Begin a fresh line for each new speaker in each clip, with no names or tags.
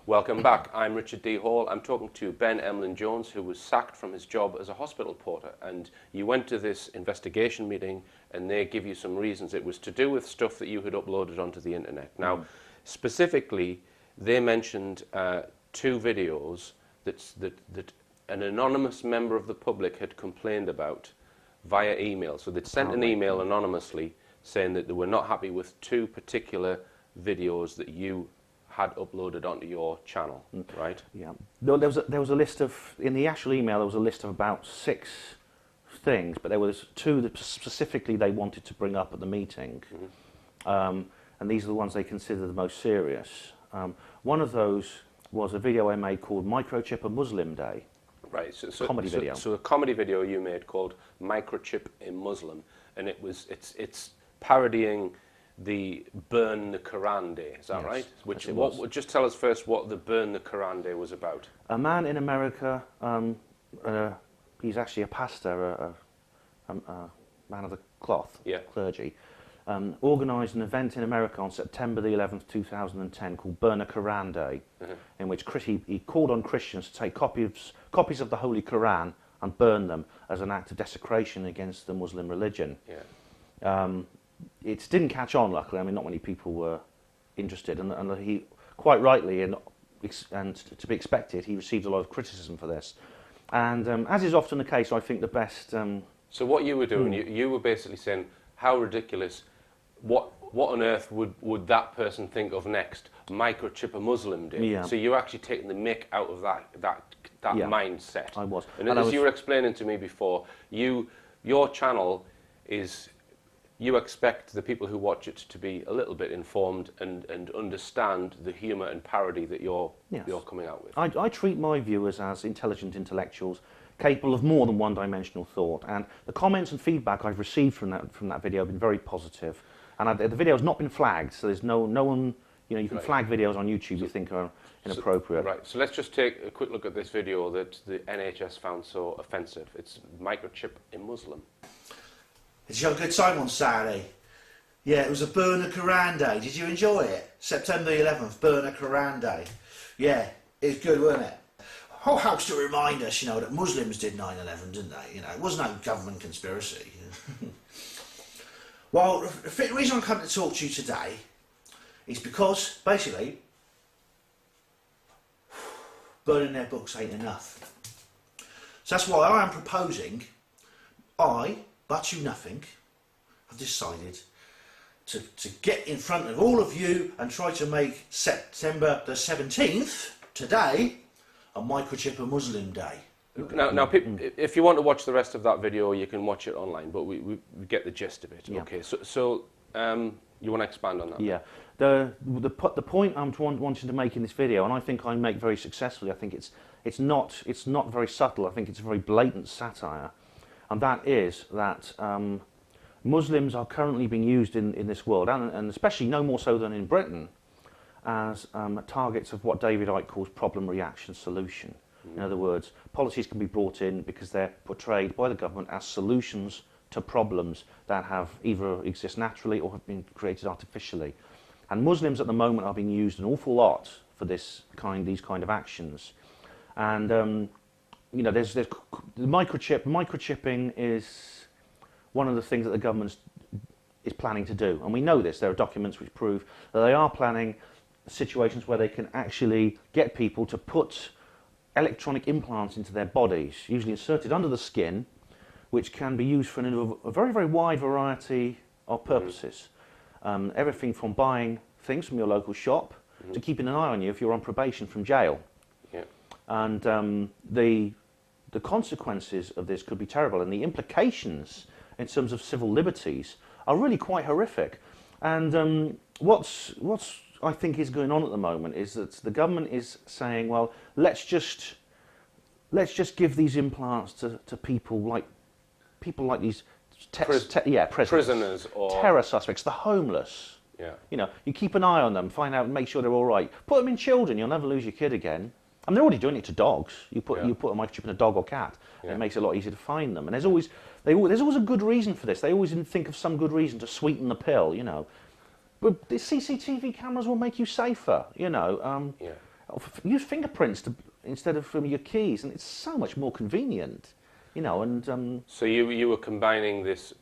Welcome back. I'm Richard D. Hall. I'm talking to Ben Emlyn-Jones, who was sacked from his job as a hospital porter. And you went to this investigation meeting and they give you some reasons. It was to do with stuff that you had uploaded onto the internet. Now, specifically, they mentioned two videos that an anonymous member of the public had complained about via email. So they'd sent an email anonymously saying that they were not happy with two particular videos that you had uploaded onto your channel, right?
Yeah. No, there was a list of, in the actual email, there was a list of about 6 things, but there was 2 that specifically they wanted to bring up at the meeting. And these are the ones they consider the most serious. One of those was a video I made called Microchip a Muslim Day.
Right,
Comedy video.
So a comedy video you made called Microchip in Muslim, and it's parodying the Burn the Quran Day, is that right? Just tell us first what the Burn the Quran Day was about.
A man in America, he's actually a pastor, a man of the cloth, clergy, organised an event in America on September the 11th, 2010 called Burn the Quran Day, in which he called on Christians to take copies of the Holy Quran and burn them as an act of desecration against the Muslim religion. It didn't catch on, luckily. I mean, not many people were interested, and he, quite rightly, and to be expected, he received a lot of criticism for this. And as is often the case, I think the best...
So what you were doing, you were basically saying, how ridiculous, what on earth would that person think of next? Microchip a Muslim Day.
Yeah.
So you're actually taking the mick out of that mindset.
I was.
And as you were explaining to me before, your channel is... You expect the people who watch it to be a little bit informed and understand the humour and parody that you're coming out with.
I treat my viewers as intelligent intellectuals, capable of more than one-dimensional thought. And the comments and feedback I've received from that video have been very positive. And the video has not been flagged, so there's no one. You can flag videos on YouTube you think are inappropriate.
So let's just take a quick look at this video that the NHS found so offensive. It's Microchip in Muslim.
Did you have a good time on Saturday? Yeah, it was a Burn the Quran Day. Did you enjoy it? September the 11th, Burn the Quran Day. Yeah, it was good, wasn't it? Whole house to remind us, that Muslims did 9/11, didn't they? It was no government conspiracy. Well, the reason I'm coming to talk to you today is because, basically, burning their books ain't enough. So that's why I am proposing, but you nothing, I've decided to get in front of all of you and try to make September the 17th, today, a Microchip a Muslim Day.
Now, if you want to watch the rest of that video, you can watch it online, but we get the gist of it. Yeah. Okay, so you want to expand on that?
Yeah. The point I'm wanting to make in this video, and I think I make very successfully, I think it's not very subtle, I think it's a very blatant satire. And that is that Muslims are currently being used in this world, and especially no more so than in Britain, as targets of what David Icke calls problem, reaction, solution. In other words, policies can be brought in because they're portrayed by the government as solutions to problems that have either exist naturally or have been created artificially. And Muslims at the moment are being used an awful lot for these kind of actions. And there's the microchipping is one of the things that the government is planning to do, and we know this. There are documents which prove that they are planning situations where they can actually get people to put electronic implants into their bodies, usually inserted under the skin, which can be used for a very, very wide variety of purposes. Everything from buying things from your local shop to keeping an eye on you if you're on probation from jail.
Yeah. And
the consequences of this could be terrible, and the implications in terms of civil liberties are really quite horrific. And what's I think is going on at the moment is that the government is saying, well, let's just give these implants to people like these
prisoners or
terror suspects, the homeless.
Yeah.
You keep an eye on them, find out, make sure they're all right. Put them in children, you'll never lose your kid again. And they're already doing it to dogs. You put a microchip in a dog or cat, and it makes it a lot easier to find them. And there's always a good reason for this. They always think of some good reason to sweeten the pill, But the CCTV cameras will make you safer, use fingerprints instead of from your keys, and it's so much more convenient, you know. And
So you were combining this,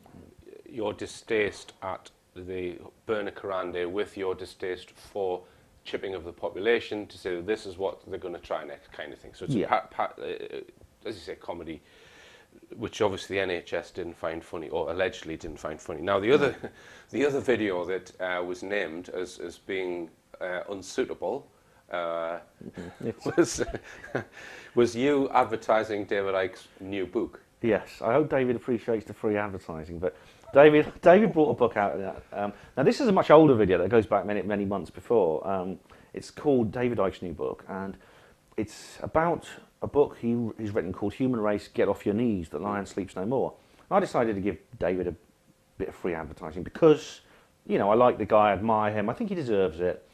your distaste at the Burna Karande with your distaste for chipping of the population to say that this is what they're going to try next, kind of thing. So it's as you say, comedy, which obviously the NHS didn't find funny, or allegedly didn't find funny. Now the other video that was named as being unsuitable was you advertising David Icke's new book.
yes, I hope David appreciates the free advertising. But David brought a book out of that. Now this is a much older video that goes back many months before. It's called David Icke's new book, and it's about a book he's written called Human Race, Get Off Your Knees, The Lion Sleeps No More. And I decided to give David a bit of free advertising because, you know, I like the guy, I admire him, I think he deserves it.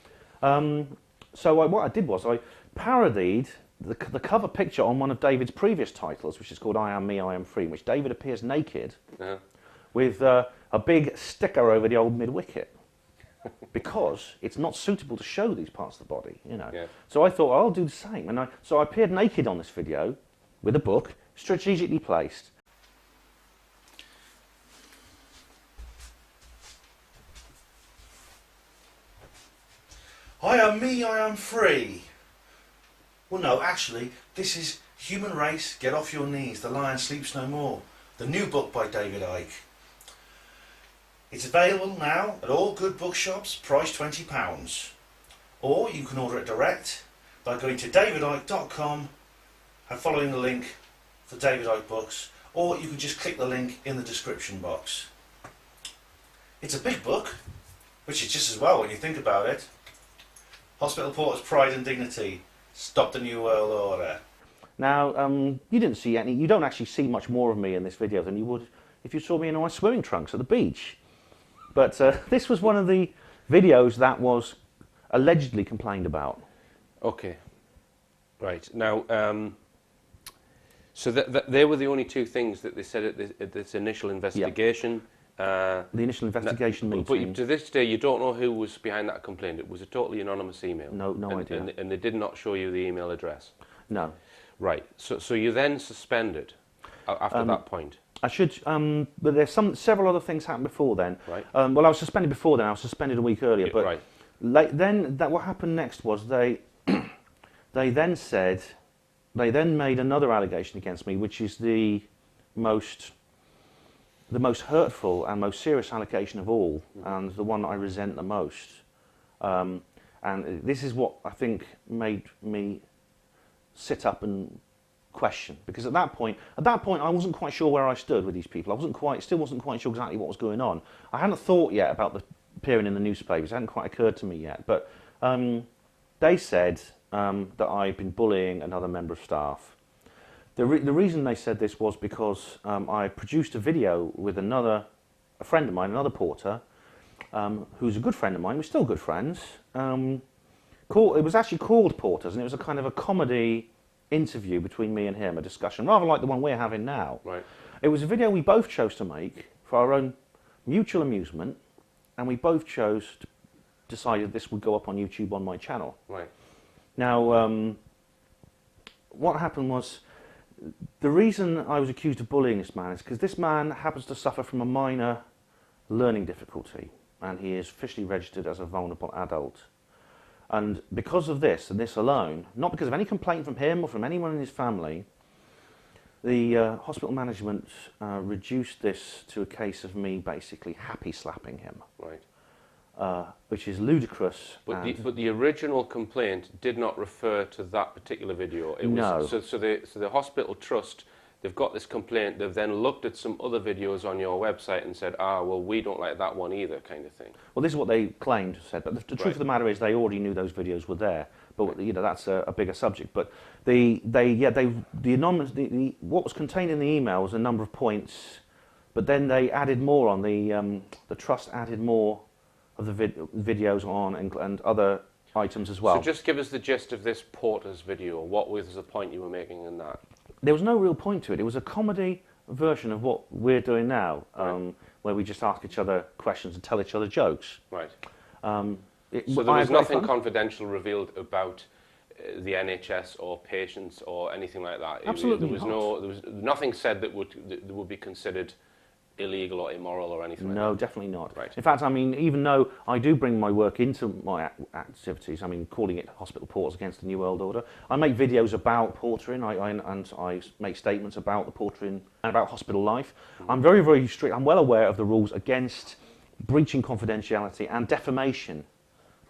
So what I did was I parodied the cover picture on one of David's previous titles, which is called I Am Me, I Am Free, in which David appears naked with a big sticker over the old mid-wicket. Because it's not suitable to show these parts of the body, you know.
Yeah.
So I thought, well, I'll do the same. And so I appeared naked on this video with a book, strategically placed.
I am me, I am free. Well, no, actually, this is Human Race, Get Off Your Knees, The Lion Sleeps No More, the new book by David Icke. It's available now at all good bookshops, priced £20. Or you can order it direct by going to davidicke.com and following the link for David Icke books, or you can just click the link in the description box. It's a big book, which is just as well when you think about it. Hospital Porter's Pride and Dignity, Stop the New World Order.
Now, you don't actually see much more of me in this video than you would if you saw me in my swimming trunks at the beach. But this was one of the videos that was allegedly complained about.
Okay. Right. Now, so they were the only two things that they said at this initial investigation.
The initial investigation meeting.
But to this day, you don't know who was behind that complaint. It was a totally anonymous email.
No idea.
And they did not show you the email address.
No.
Right. So you then suspended after that point.
I should, but there's several other things happened before then.
Right.
Well, I was suspended before then. I was suspended a week earlier. But
right.
What happened next was they then made another allegation against me, which is the most hurtful and most serious allegation of all, and the one that I resent the most. And this is what I think made me sit up and question, because at that point I wasn't quite sure where I stood with these people. I still wasn't quite sure exactly what was going on. I hadn't thought yet about appearing in the newspapers. It hadn't quite occurred to me yet. But they said that I'd been bullying another member of staff. The reason they said this was because I produced a video with a friend of mine, another porter, who's a good friend of mine. We're still good friends. It was actually called Porters, and it was a kind of a comedy interview between me and him, a discussion, rather like the one we're having now.
Right.
It was a video we both chose to make for our own mutual amusement, and we both decided this would go up on YouTube on my channel.
Right.
Now, what happened was, the reason I was accused of bullying this man is because this man happens to suffer from a minor learning difficulty, and he is officially registered as a vulnerable adult. And because of this, and this alone, not because of any complaint from him or from anyone in his family, the hospital management reduced this to a case of me basically happy slapping him.
Right.
Which is ludicrous.
But the original complaint did not refer to that particular video. It was,
no.
So the hospital trust, they've got this complaint. They've then looked at some other videos on your website and said, well, we don't like that one either, kind of thing. Well,
this is what they claimed, said. But the truth of the matter is, they already knew those videos were there. But you know, that's a bigger subject. But what was contained in the email was a number of points. But then they added more on. The trust added more of the videos on and other items as well.
So just give us the gist of this Porter's video. What was the point you were making in that?
There was no real point to it. It was a comedy version of what we're doing now, where we just ask each other questions and tell each other jokes.
Right.
So
there was nothing confidential revealed about the NHS or patients or anything like that.
Absolutely
there was nothing said that would be considered illegal or immoral or anything like that.
No, definitely not.
Right.
In fact, I mean, even though I do bring my work into my activities, I mean, calling it Hospital Porters Against the New World Order, I make videos about portering, and I make statements about the portering and about hospital life. I'm very, very strict. I'm well aware of the rules against breaching confidentiality and defamation,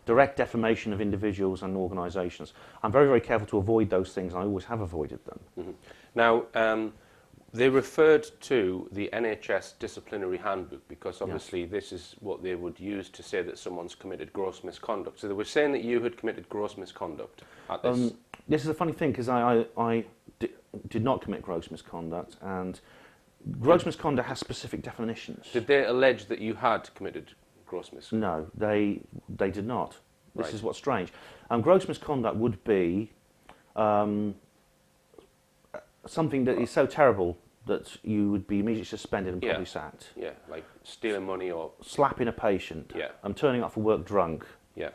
direct defamation of individuals and organisations. I'm very, very careful to avoid those things, and I always have avoided them.
Mm-hmm. Now, they referred to the NHS disciplinary handbook because obviously this is what they would use to say that someone's committed gross misconduct. So they were saying that you had committed gross misconduct at this.
This is a funny thing because I did not commit gross misconduct, and gross misconduct has specific definitions.
Did they allege that you had committed gross misconduct?
No, they did not. This
Right.
is what's strange. Gross misconduct would be something that is so terrible that you would be immediately suspended and probably sacked.
Yeah, like stealing money or...
Slapping a patient.
Yeah.
Turning up for work drunk.
Yeah.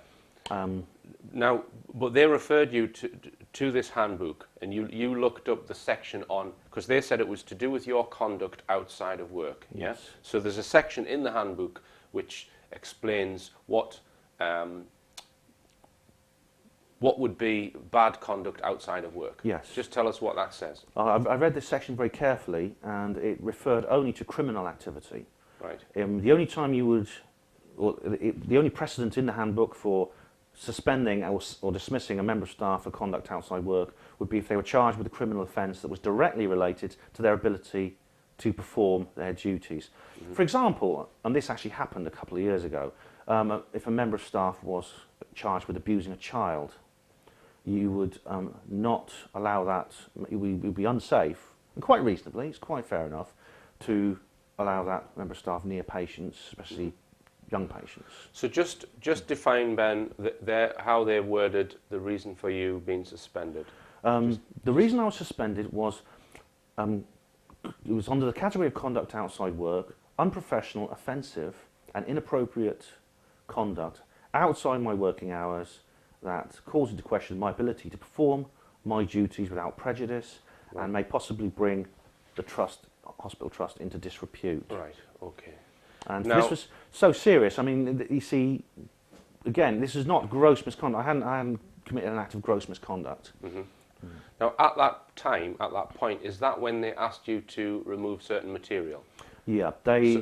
Now, but they referred you to this handbook, and you looked up the section on, because they said it was to do with your conduct outside of work.
Yes.
Yeah? So there's a section in the handbook which explains what would be bad conduct outside of work.
Yes.
Just tell us what that says.
I read this section very carefully, and it referred only to criminal activity.
Right.
The only time you would, the only precedent in the handbook for suspending or dismissing a member of staff for conduct outside work would be if they were charged with a criminal offence that was directly related to their ability to perform their duties. Mm-hmm. For example, and this actually happened a couple of years ago, if a member of staff was charged with abusing a child, you would not allow that. It would be unsafe, and quite reasonably, it's quite fair enough, to allow that member of staff near patients, especially young patients.
So just define, Ben, how they worded the reason for you being suspended.
The reason I was suspended was it was under the category of conduct outside work, unprofessional, offensive, and inappropriate conduct outside my working hours that calls into question my ability to perform my duties without prejudice, right, and may possibly bring the hospital trust into disrepute.
Right, okay.
And
now,
this was so serious. I mean, you see, again, this is not gross misconduct. I hadn't committed an act of gross misconduct.
Mm-hmm. Now, at that time, at that point, is that when they asked you to remove certain material?
Yeah,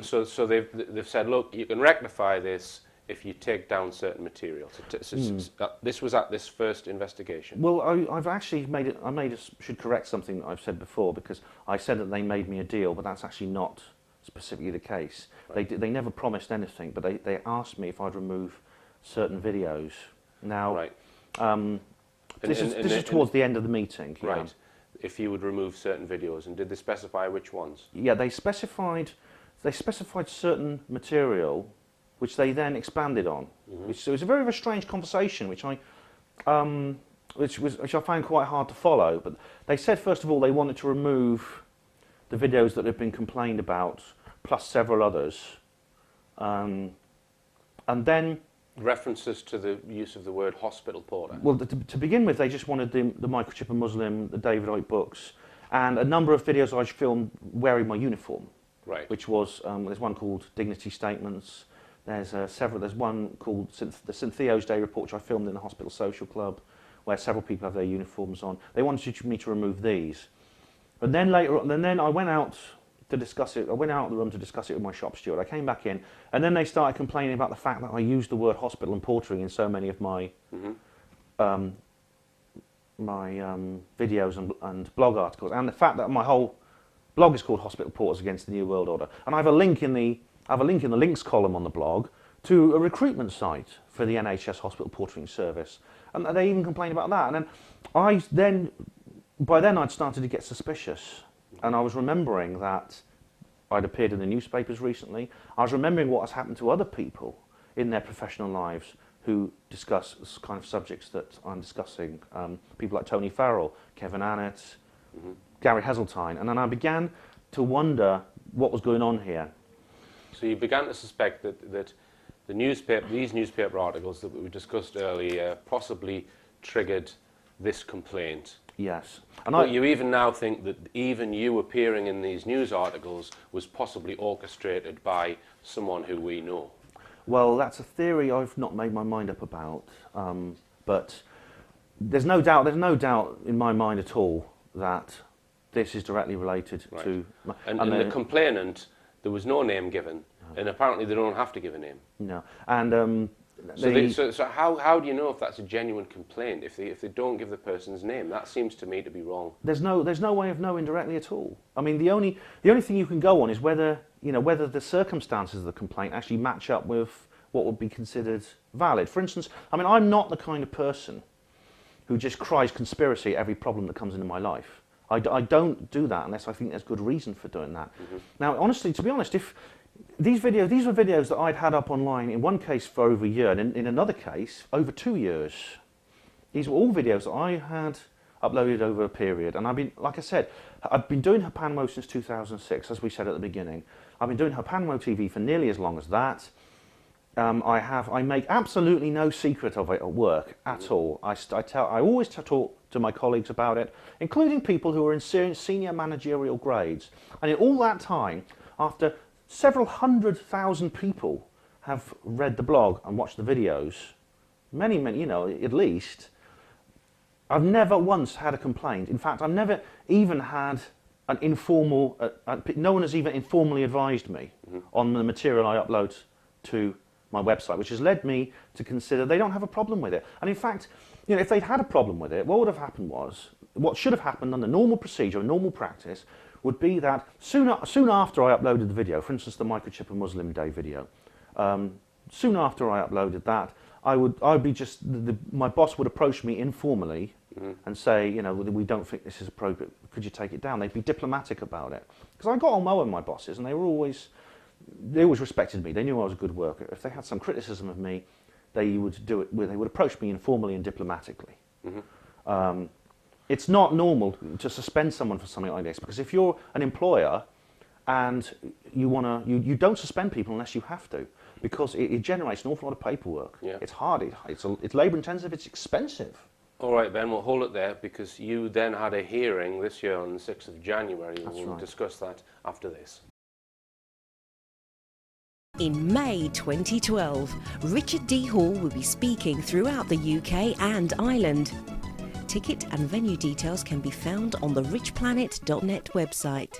So they've said, look, you can rectify this if you take down certain material. This was at this first investigation.
Well, I've actually should correct something that I've said before, because I said that they made me a deal, but that's actually not specifically the case. Right. They never promised anything, but they asked me if I'd remove certain videos. Now,
right.
This is towards the end of the meeting.
Right.
Yeah.
If you would remove certain videos, and did they specify which ones?
Yeah, they specified certain material, which they then expanded on. Mm-hmm. So it was a very, very strange conversation, which I found quite hard to follow. But they said, first of all, they wanted to remove the videos that had been complained about, plus several others, and then
references to the use of the word hospital porter.
Well, to begin with, they just wanted the Microchip and Muslim, the David Icke books, and a number of videos I filmed wearing my uniform.
Right.
Which was there's one called Dignity Statements. There's several. There's one called the St Theo's Day Report, which I filmed in the Hospital Social Club, where several people have their uniforms on. They wanted me to remove these, but then later on, then I went out to discuss it. I went out of the room to discuss it with my shop steward. I came back in, and then they started complaining about the fact that I used the word hospital and portering in so many of my videos and blog articles, and the fact that my whole blog is called Hospital Porters Against the New World Order, and I have a link in the links column on the blog to a recruitment site for the NHS Hospital Portering Service, and they even complained about that. And by then I'd started to get suspicious, and I was remembering that I'd appeared in the newspapers recently. I was remembering what has happened to other people in their professional lives who discuss this kind of subjects that I'm discussing. People like Tony Farrell, Kevin Annett, Gary Heseltine, and then I began to wonder what was going on here.
So you began to suspect that these newspaper articles that we discussed earlier possibly triggered this complaint.
Yes.
But you even now think that even you appearing in these news articles was possibly orchestrated by someone who we know.
Well, that's a theory I've not made my mind up about, but there's no doubt in my mind at all that this is directly related to...
And the complainant, there was no name given, and apparently they don't have to give a name.
No. And...
So how do you know if that's a genuine complaint if they don't give the person's name? That seems to me to be wrong.
There's no way of knowing directly at all. I mean, the only thing you can go on is whether the circumstances of the complaint actually match up with what would be considered valid. For instance, I mean, I'm not the kind of person who just cries conspiracy at every problem that comes into my life. I don't do that unless I think there's good reason for doing that. Now, honestly, to be honest, if these were videos that I'd had up online, in one case for over a year, and in another case, over 2 years. These were all videos that I had uploaded over a period. And I've been, like I said, I've been doing Hapanmo since 2006, as we said at the beginning. I've been doing Hapanmo TV for nearly as long as that. I make absolutely no secret of it at work at all. I always talk to my colleagues about it, including people who are in senior managerial grades. And in all that time, after several 100,000 people have read the blog and watched the videos, many, at least, I've never once had a complaint. In fact, I've never even had an informal, no one has even informally advised me on the material I upload to my website, which has led me to consider they don't have a problem with it. And in fact, if they'd had a problem with it, what would have happened was, what should have happened under normal procedure, normal practice, would be that soon after I uploaded the video, for instance, the Microchip and Muslim Day video, soon after I uploaded that, my boss would approach me informally and say, we don't think this is appropriate. Could you take it down? They'd be diplomatic about it, because I got on well with my bosses, and they always respected me. They knew I was a good worker. If they had some criticism of me, they would do it. They would approach me informally and diplomatically. It's not normal to suspend someone for something like this, because if you're an employer and you don't suspend people unless you have to, because it generates an awful lot of paperwork. Yeah. It's hard. It's labour intensive. It's expensive.
All right, Ben, we'll hold it there, because you then had a hearing this year on the 6th of January. We'll discuss that after this.
In May 2012, Richard D. Hall will be speaking throughout the UK and Ireland. Ticket and venue details can be found on the richplanet.net website.